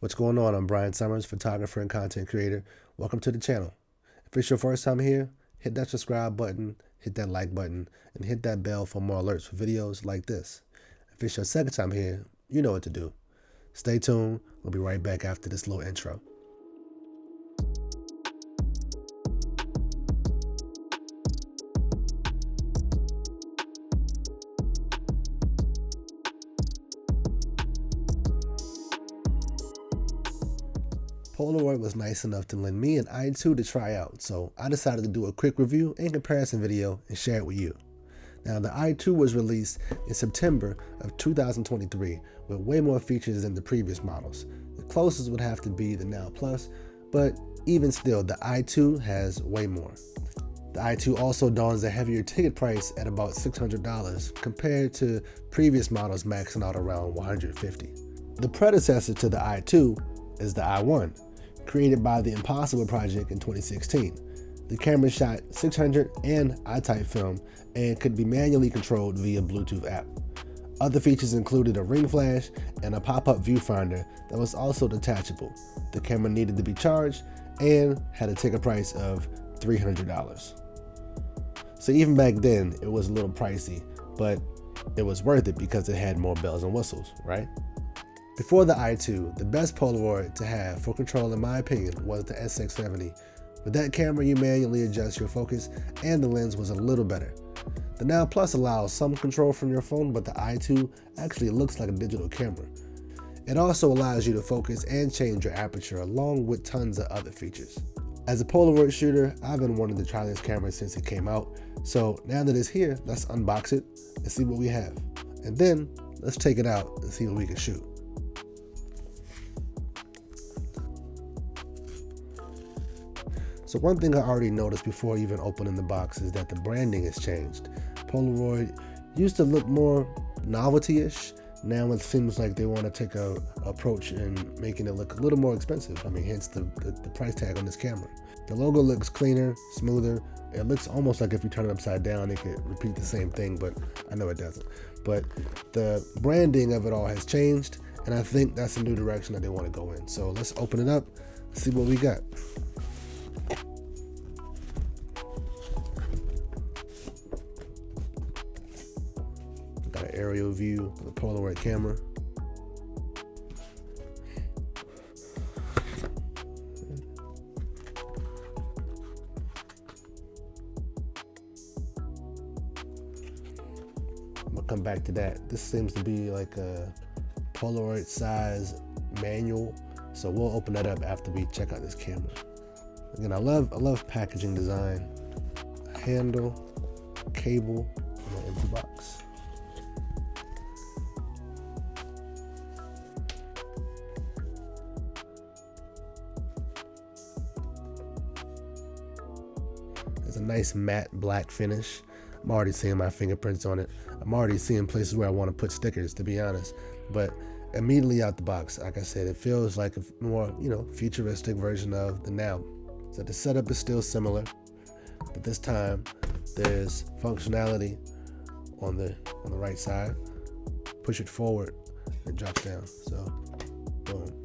What's going on? I'm Bryon Summers, photographer and content creator. Welcome to the channel. If it's your first time here, hit that subscribe button, hit that like button, and hit that bell for more alerts for videos like this. If it's your second time here, you know what to do. Stay tuned. We'll be right back after this little intro. Polaroid was nice enough to lend me an I-2 to try out, so I decided to do a quick review and comparison video and share it with you. Now, the I-2 was released in September of 2023 with way more features than the previous models. The closest would have to be the Now Plus, but even still, the I-2 has way more. The I-2 also dons a heavier ticket price at about $600 compared to previous models maxing out around $150. The predecessor to the I-2 is the I-1, created by the Impossible Project in 2016. The camera shot 600 and I-type film and could be manually controlled via Bluetooth app. Other features included a ring flash and a pop-up viewfinder that was also detachable. The camera needed to be charged and had a ticket price of $300. So even back then, it was a little pricey, but it was worth it because it had more bells and whistles, right? Before the I-2, the best Polaroid to have for control, in my opinion, was the SX70. With that camera, you manually adjust your focus, and the lens was a little better. The Now Plus allows some control from your phone, but the I-2 actually looks like a digital camera. It also allows you to focus and change your aperture, along with tons of other features. As a Polaroid shooter, I've been wanting to try this camera since it came out, so now that it's here, let's unbox it and see what we have. And then, let's take it out and see what we can shoot. So one thing I already noticed before even opening the box is that the branding has changed. Polaroid used to look more novelty-ish. Now it seems like they want to take a approach in making it look a little more expensive. I mean, hence the price tag on this camera. The logo looks cleaner, smoother. It looks almost like if you turn it upside down, it could repeat the same thing, but I know it doesn't. But the branding of it all has changed, and I think that's a new direction that they want to go in. So let's open it up, see what we got. Got an aerial view of the Polaroid camera. I'm gonna come back to that. This seems to be like a Polaroid size manual, so we'll open that up after we check out this camera. Again, I love packaging design. A handle, cable, and an empty box. There's a nice matte black finish. I'm already seeing my fingerprints on it. I'm already seeing places where I want to put stickers, to be honest. But immediately out the box, like I said, it feels like a more, futuristic version of the Now. So the setup is still similar, but this time there's functionality on the right side. Push it forward, it drops down. So, boom.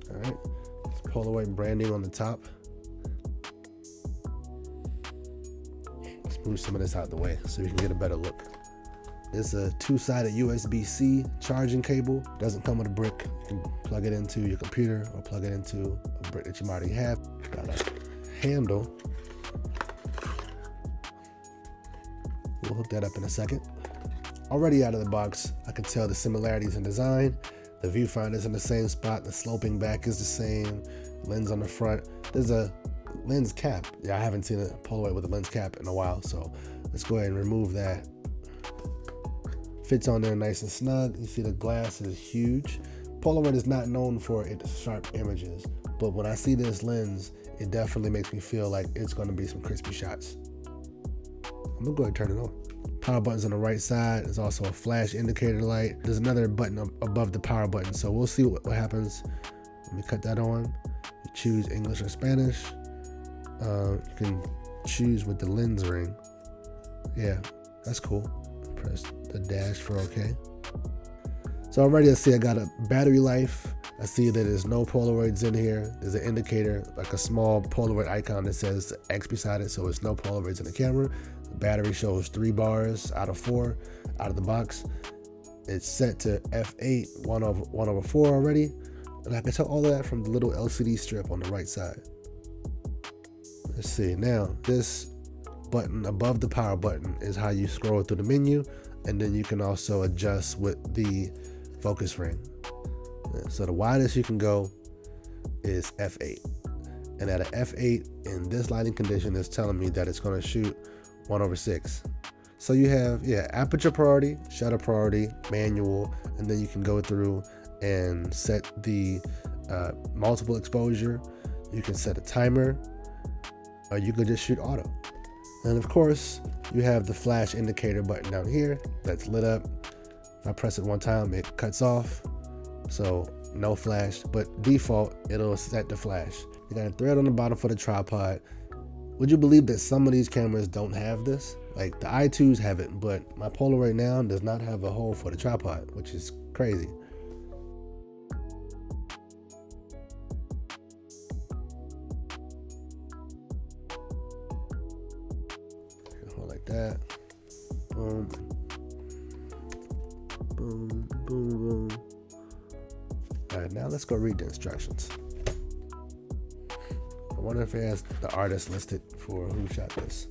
All right, it's Polaroid branding on the top. Let's move some of this out of the way so we can get a better look. It's a two-sided USB-C charging cable. Doesn't come with a brick. You can plug it into your computer or plug it into a brick that you might already have. Got a handle. We'll hook that up in a second. Already out of the box, I can tell the similarities in design. The viewfinder's in the same spot. The sloping back is the same. Lens on the front. There's a lens cap. Yeah, I haven't seen a Polaroid with a lens cap in a while, so let's go ahead and remove that. Fits on there nice and snug. You see the glass is huge. Polaroid is not known for its sharp images, but when I see this lens, it definitely makes me feel like it's going to be some crispy shots. I'm gonna go ahead and turn it on. Power button's on the right side. There's also a flash indicator light. There's another button above the power button, so we'll see what happens. Let me cut that on. You choose English or Spanish. You can choose with the lens ring. Yeah, That's cool. Press the dash for OK. So already I see I got a battery life. I see that there's no Polaroids in here. There's an indicator, like a small Polaroid icon that says X beside it, so it's no Polaroids in the camera. The battery shows 3 bars out of 4 out of the box. It's set to F8, 1/4 already. And I can tell all of that from the little LCD strip on the right side. Let's see, now this button above the power button is how you scroll through the menu, and then you can also adjust with the focus ring. So the widest you can go is F8. And at an F8 in this lighting condition is telling me that it's going to shoot 1/6. So you have, aperture priority, shutter priority, manual, and then you can go through and set the multiple exposure. You can set a timer, or you could just shoot auto. And of course, you have the flash indicator button down here that's lit up. If I press it one time, it cuts off. So no flash, but default, it'll set the flash. You got a thread on the bottom for the tripod. Would you believe that some of these cameras don't have this? Like the i2s have it, but my Polaroid now does not have a hole for the tripod, which is crazy. Hold like that. Boom. Boom, boom, boom. All right, now let's go read the instructions. I wonder if it has the artist listed for who shot this.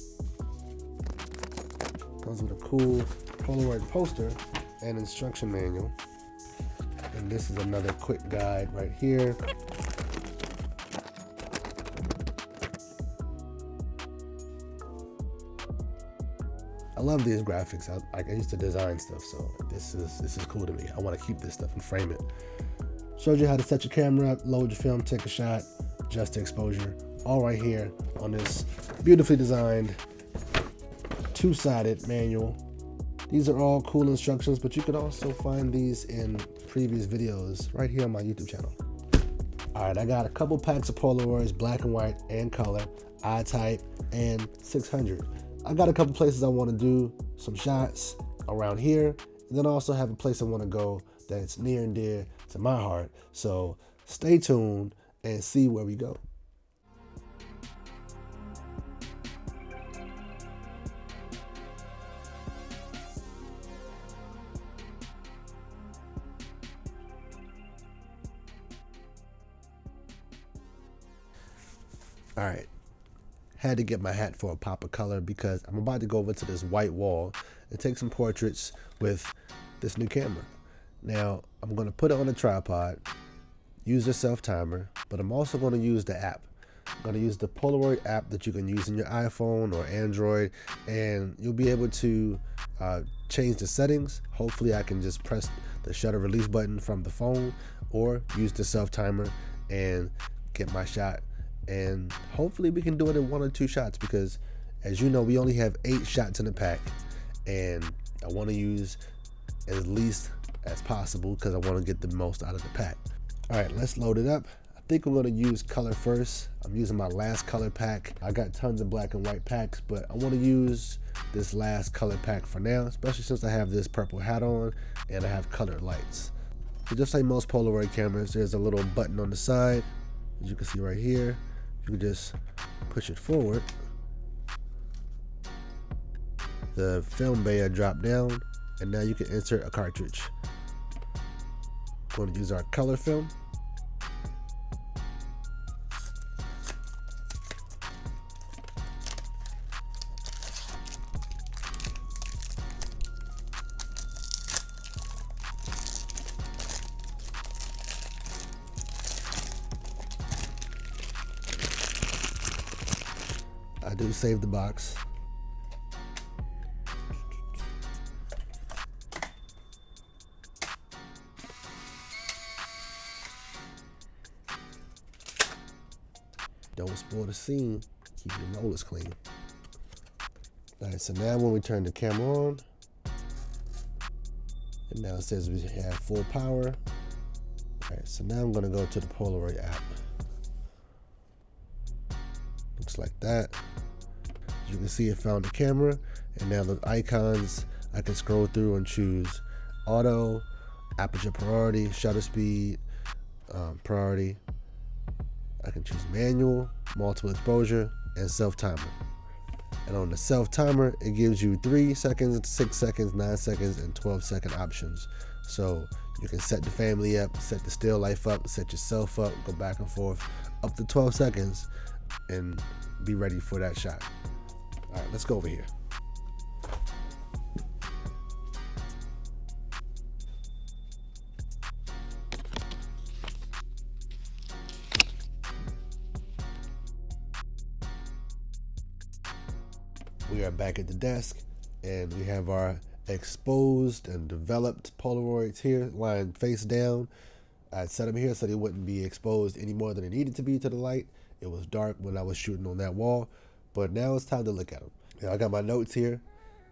Comes with a cool Polaroid poster and instruction manual. And this is another quick guide right here. I love these graphics. I used to design stuff, so this is cool to me. I want to keep this stuff and frame it. Shows you how to set your camera up, load your film, take a shot, adjust the exposure, all right here on this beautifully designed two-sided manual. These are all cool instructions, but you could also find these in previous videos right here on my YouTube channel. All right, I got a couple packs of Polaroids, black and white and color, I-type and 600. I got a couple places I want to do some shots around here, and then I also have a place I want to go that's near and dear to my heart. So stay tuned and see where we go. All right, had to get my hat for a pop of color because I'm about to go over to this white wall and take some portraits with this new camera. Now, I'm going to put it on a tripod, use the self timer, but I'm also going to use the app. I'm going to use the Polaroid app that you can use in your iPhone or Android, and you'll be able to change the settings. Hopefully I can just press the shutter release button from the phone or use the self timer and get my shot. And hopefully we can do it in 1 or 2 shots because, as you know, we only have 8 shots in the pack, and I want to use as least as possible because I want to get the most out of the pack. All right, let's load it up. I think I'm going to use color first. I'm using my last color pack. I got tons of black and white packs, but I want to use this last color pack for now, especially since I have this purple hat on and I have colored lights. So just like most Polaroid cameras, there's a little button on the side, as you can see right here. You can just push it forward. The film bay will drop down, and now you can insert a cartridge. We're going to use our color film. I do save the box. Don't spoil the scene. Keep your rollers clean. All right, so now when we turn the camera on, and now it says we have full power. All right, so now I'm gonna go to the Polaroid app. Looks like that. As you can see, it found the camera, And now the icons, I can scroll through and choose auto, aperture priority, shutter speed, priority. I can choose manual, multiple exposure, and self timer. And on the self timer, it gives you 3 seconds, 6 seconds, 9 seconds, and 12-second options. So you can set the family up, set the still life up, set yourself up, go back and forth up to 12 seconds, and be ready for that shot. All right, let's go over here. We are back at the desk, and we have our exposed and developed Polaroids here, lying face down. I set them here so they wouldn't be exposed any more than they needed to be to the light. It was dark when I was shooting on that wall, but now it's time to look at them. Now, I got my notes here,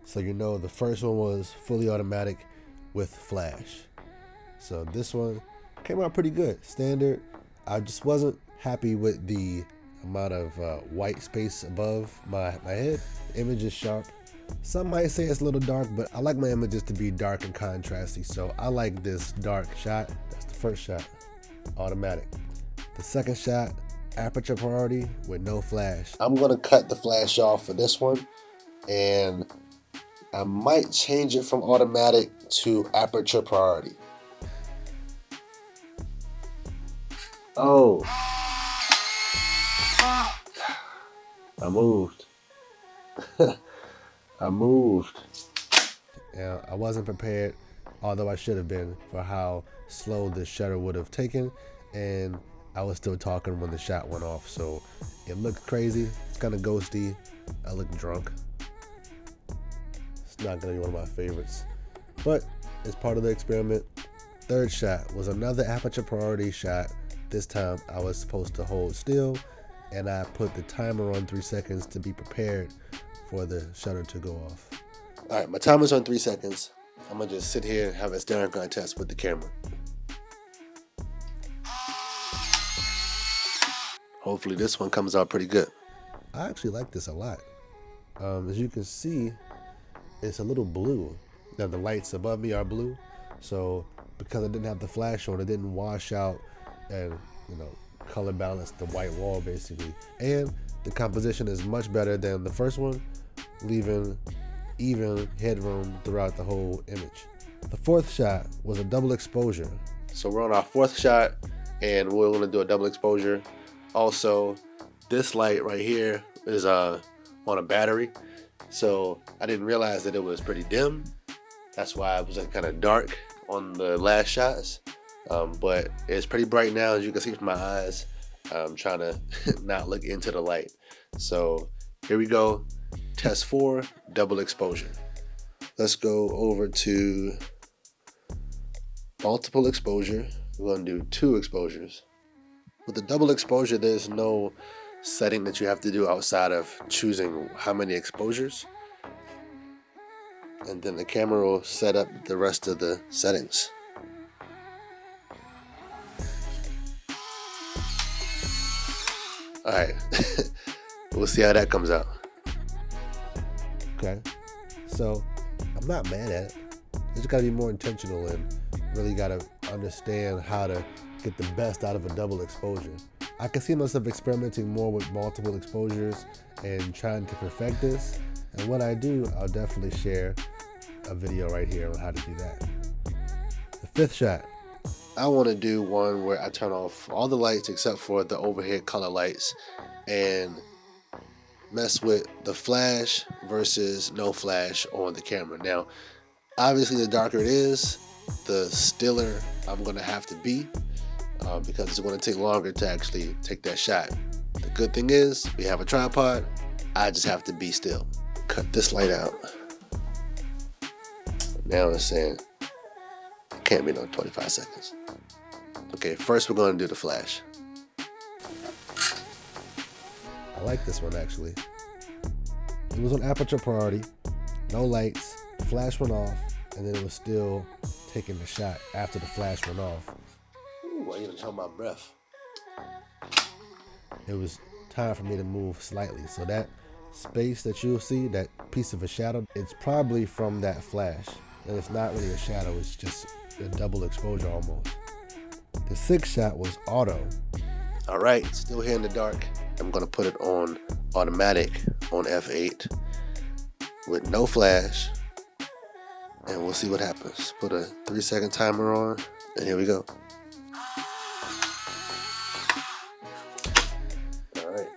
so you know the first one was fully automatic with flash. So this one came out pretty good, standard. I just wasn't happy with the amount of white space above my head. The image is sharp. Some might say it's a little dark, but I like my images to be dark and contrasty, so I like this dark shot. That's the first shot, automatic. The second shot, aperture priority with no flash. I'm gonna cut the flash off for this one, and I might change it from automatic to aperture priority. Oh, I moved. I moved. Yeah, I wasn't prepared, although I should have been, for how slow the shutter would have taken, and I was still talking when the shot went off, so it looked crazy. It's kind of ghosty. I look drunk. It's not gonna be one of my favorites, but it's part of the experiment. Third shot was another aperture priority shot. This time I was supposed to hold still, and I put the timer on 3 seconds to be prepared for the shutter to go off. All right, my timer's on 3 seconds. I'm gonna just sit here and have a staring contest with the camera. Hopefully this one comes out pretty good. I actually like this a lot. As you can see, it's a little blue. Now the lights above me are blue, so because I didn't have the flash on, it didn't wash out and, you know, color balance the white wall basically. And the composition is much better than the first one, leaving even headroom throughout the whole image. The fourth shot was a double exposure. So we're on our fourth shot, and we're gonna do a double exposure. Also, this light right here is on a battery, so I didn't realize that it was pretty dim. That's why it was kind of dark on the last shots, but it's pretty bright now, as you can see from my eyes. I'm trying to not look into the light. So here we go, test 4, double exposure. Let's go over to multiple exposure. We're gonna do 2 exposures. With the double exposure, there's no setting that you have to do outside of choosing how many exposures. And then the camera will set up the rest of the settings. All right, we'll see how that comes out. Okay, so I'm not mad at it. You just gotta be more intentional and really gotta understand how to get the best out of a double exposure. I can see myself experimenting more with multiple exposures and trying to perfect this. And when I do, I'll definitely share a video right here on how to do that. The fifth shot, I want to do one where I turn off all the lights except for the overhead color lights and mess with the flash versus no flash on the camera. Now, obviously the darker it is, the stiller I'm going to have to be, because it's going to take longer to actually take that shot. The good thing is we have a tripod. I just have to be still. Cut this light out. Now it's saying it can't be no 25 seconds. Okay, first we're going to do the flash. I like this one actually. It was on aperture priority, no lights, the flash went off, and then it was still taking the shot after the flash went off. Ooh, I even held my breath. It was time for me to move slightly, so that space that you'll see, that piece of a shadow, it's probably from that flash. And it's not really a shadow, it's just a double exposure almost. The 6th shot was auto. All right, still here in the dark. I'm gonna put it on automatic on F8 with no flash, and we'll see what happens. Put a 3-second timer on, and here we go. All right,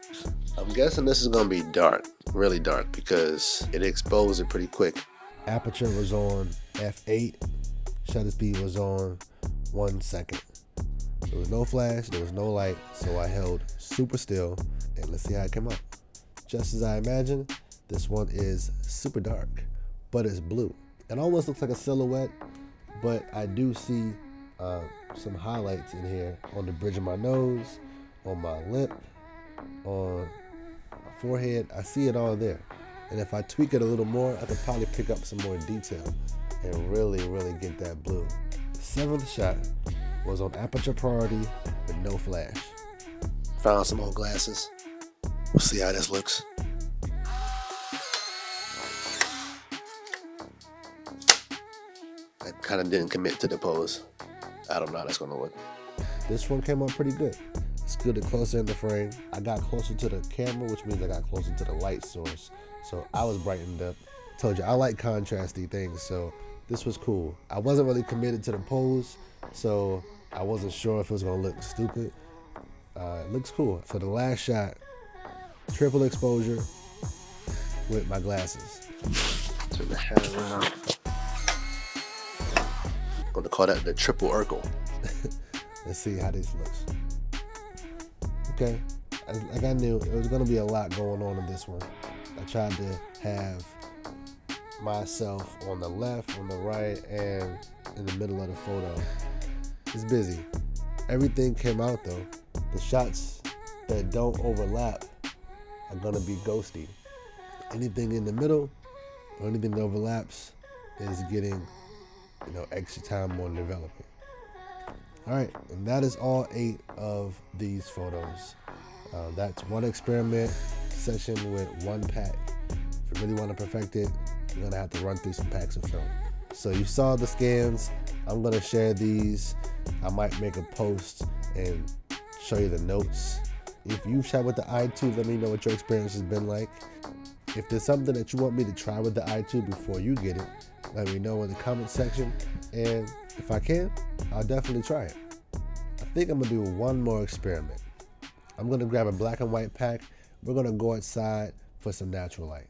I'm guessing this is gonna be dark, really dark, because it exposed it pretty quick. Aperture was on F8, shutter speed was on 1 second. There was no flash, there was no light, so I held super still, and let's see how it came out. Just as I imagined, this one is super dark, but it's blue. It almost looks like a silhouette, but I do see some highlights in here on the bridge of my nose, on my lip, on my forehead. I see it all there. And if I tweak it a little more, I could probably pick up some more detail and really get that blue. The 7th shot was on aperture priority with no flash. Found some old glasses. We'll see how this looks. I kind of didn't commit to the pose. I don't know how that's gonna look. This one came out pretty good. It's good and closer in the frame. I got closer to the camera, which means I got closer to the light source. So I was brightened up. Told you, I like contrasty things, so this was cool. I wasn't really committed to the pose, so I wasn't sure if it was gonna look stupid. It looks cool. For the last shot, triple exposure with my glasses. Turn the hat around. I'm gonna call that the triple Urkel. Let's see how this looks. Okay, like I knew it was gonna be a lot going on in this one. I tried to have myself on the left, on the right, and in the middle of the photo. It's busy. Everything came out though. The shots that don't overlap are gonna be ghosty. Anything in the middle or anything that overlaps is getting, extra time on developing. All right, and that is all 8 of these photos. That's one experiment session with 1 pack. If you really want to perfect it, you're gonna have to run through some packs of film. So you saw the scans. I'm gonna share these. I might make a post and show you the notes. If you've shot with the I-2, let me know what your experience has been like. If there's something that you want me to try with the I-2 before you get it, let me know in the comment section. And if I can, I'll definitely try it. I think I'm gonna do one more experiment. I'm gonna grab a black and white pack. We're gonna go outside for some natural light.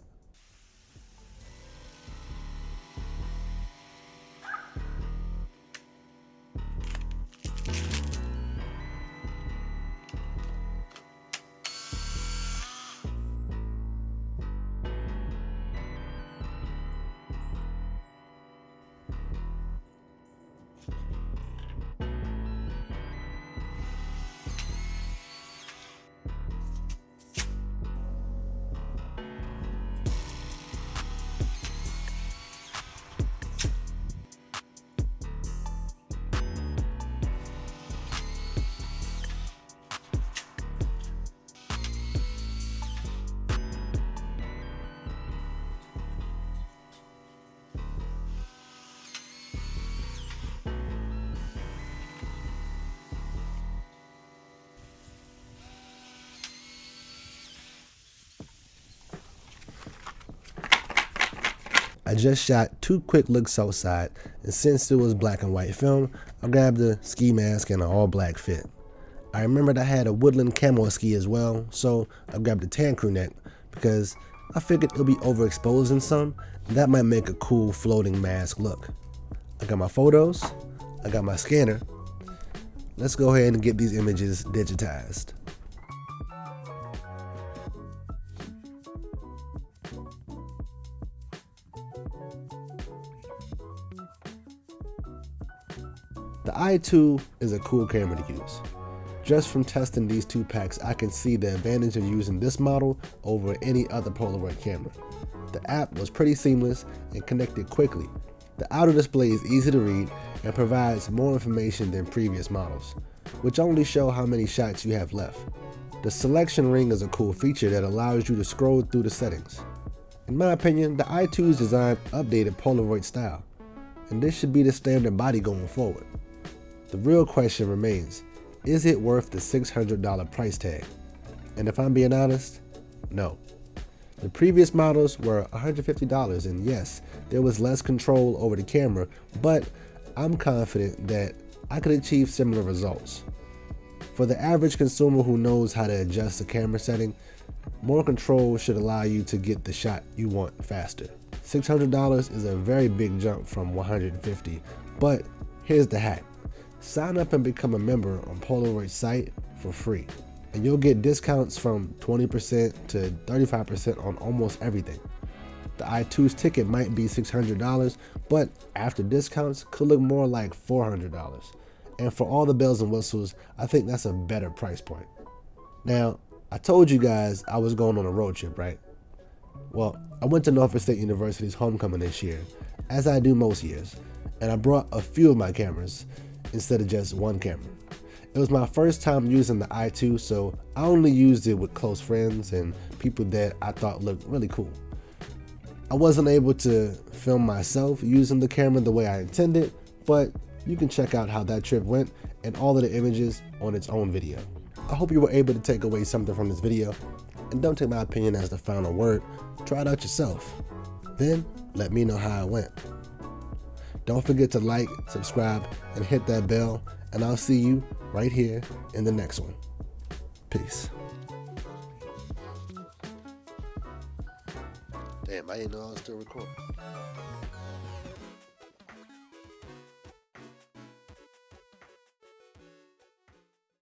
I just shot 2 quick looks outside, and since it was black and white film, I grabbed a ski mask and an all black fit. I remembered I had a woodland camo ski as well, so I grabbed a tan crew neck because I figured it'll be overexposed in some, and that might make a cool floating mask look. I got my photos, I got my scanner. Let's go ahead and get these images digitized. The I-2 is a cool camera to use. Just from testing these 2 packs, I can see the advantage of using this model over any other Polaroid camera. The app was pretty seamless and connected quickly. The outer display is easy to read and provides more information than previous models, which only show how many shots you have left. The selection ring is a cool feature that allows you to scroll through the settings. In my opinion, the i2's design updated Polaroid style, and this should be the standard body going forward. The real question remains, is it worth the $600 price tag? And if I'm being honest, no. The previous models were $150, and yes, there was less control over the camera, but I'm confident that I could achieve similar results. For the average consumer who knows how to adjust the camera setting, more control should allow you to get the shot you want faster. $600 is a very big jump from $150, but here's the hack. Sign up and become a member on Polaroid's site for free, and you'll get discounts from 20% to 35% on almost everything. The i2's ticket might be $600, but after discounts could look more like $400. And for all the bells and whistles, I think that's a better price point. Now, I told you guys I was going on a road trip, right? Well, I went to Norfolk State University's homecoming this year, as I do most years, and I brought a few of my cameras instead of just one camera. It was my first time using the i2, so I only used it with close friends and people that I thought looked really cool. I wasn't able to film myself using the camera the way I intended, but you can check out how that trip went and all of the images on its own video. I hope you were able to take away something from this video, and don't take my opinion as the final word. Try it out yourself. Then let me know how it went. Don't forget to like, subscribe, and hit that bell, and I'll see you right here in the next one. Peace. Damn, I didn't know I was still recording.